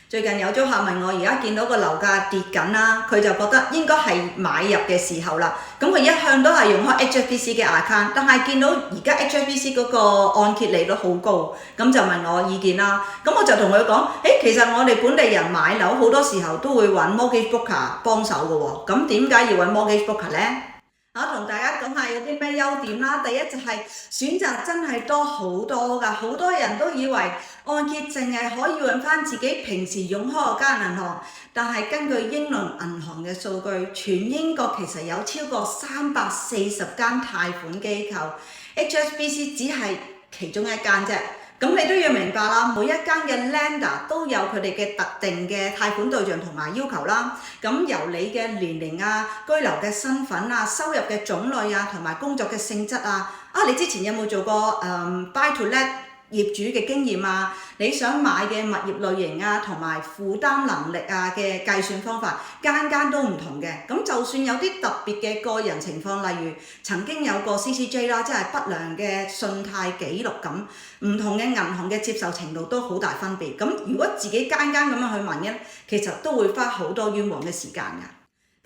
最近有租客問我，而家見到個樓價跌緊啦，佢就覺得應該係買入嘅時候啦。咁佢一向都係用開 HSBC 嘅 account， 但係見到而家 HSBC 嗰個按揭利率好高，咁就問我意見啦。咁我就同佢講，其實我哋本地人買樓好多時候都會揾 mortgage broker 幫手嘅喎，咁點解要揾 mortgage broker 呢？同大家講下有啲咩優點啦。第一就係選擇真係多好多㗎，好多人都以為按揭淨係可以揾翻自己平時用開嗰間銀行，但係根據英倫銀行嘅數據，全英國其實有超過340間貸款機構 ，HSBC 只係其中一間啫。咁你都要明白啦，每一間嘅 lender 都有佢哋嘅特定嘅貸款對象同埋要求啦。咁由你嘅年齡啊、居留嘅身份啊、收入嘅種類啊、同埋工作嘅性質啊，你之前有冇做過buy to let 業主嘅經驗啊？你想買嘅物業類型啊，同埋負擔能力啊嘅計算方法，間間都唔同嘅。咁就算有啲特別嘅個人情況，例如曾經有個 CCJ 啦，即係不良嘅信貸記錄咁，唔同嘅銀行嘅接受程度都好大分別。咁如果自己間間咁樣去問嘅，其實都會花好多冤枉嘅時間㗎。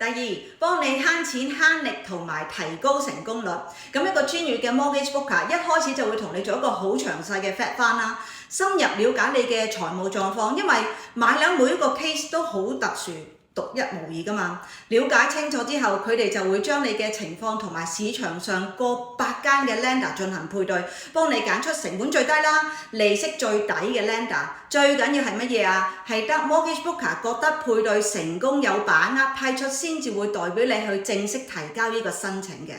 第二，幫你慳錢慳力同埋提高成功率。咁一個專業嘅 mortgage broker 一開始就會同你做一個好詳細嘅 fact find啦，深入了解你嘅財務狀況，因為買樓每一個 case 都好特殊，獨一無二㗎嘛。了解清楚之後，佢哋就會將你嘅情況同埋市場上過百間嘅 lender 進行配對，幫你揀出成本最低啦、利息最抵嘅 lender。最緊要係乜嘢啊？係得 mortgage broker 覺得配對成功有把握批出，先至會代表你去正式提交呢個申請嘅。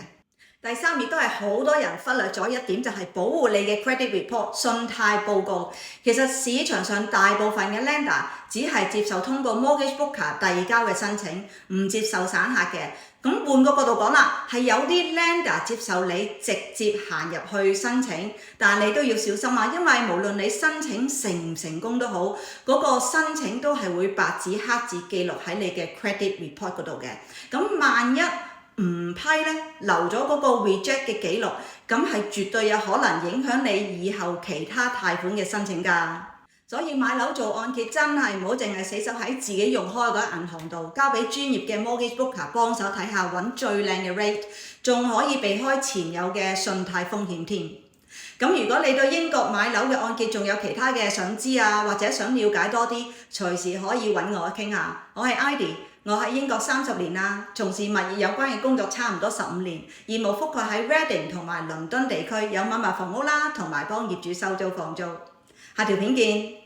第三，亦都係好多人忽略咗一點，就係保護你嘅 credit report 信貸報告。其實市場上大部分嘅 lender 只係接受通過 mortgage broker 遞交嘅申請，唔接受散客嘅。咁換個角度講啦，係有啲 lender 接受你直接行入去申請，但係你都要小心啊，因為無論你申請成唔成功都好，嗰個申請都係會白紙黑字記錄喺你嘅 credit report 嗰度嘅。咁萬一唔批咧，留咗嗰個 reject 嘅記錄，咁係絕對有可能影響你以後其他貸款嘅申請㗎。所以買樓做按揭真係唔好淨係死守喺自己用開嗰間銀行度，交俾專業嘅 mortgage broker 幫手睇下，揾最靚嘅 rate， 仲可以避開前有嘅信貸風險添。咁如果你對英國買樓嘅按揭仲有其他嘅想知啊，或者想了解多啲，隨時可以揾我傾下。我係 Idy。我喺英國30年啦，從事物業有關嘅工作差唔多15年，業務覆蓋喺 Reading 同埋倫敦地區，有買賣房屋啦，同埋幫業主收租放租。下條片見。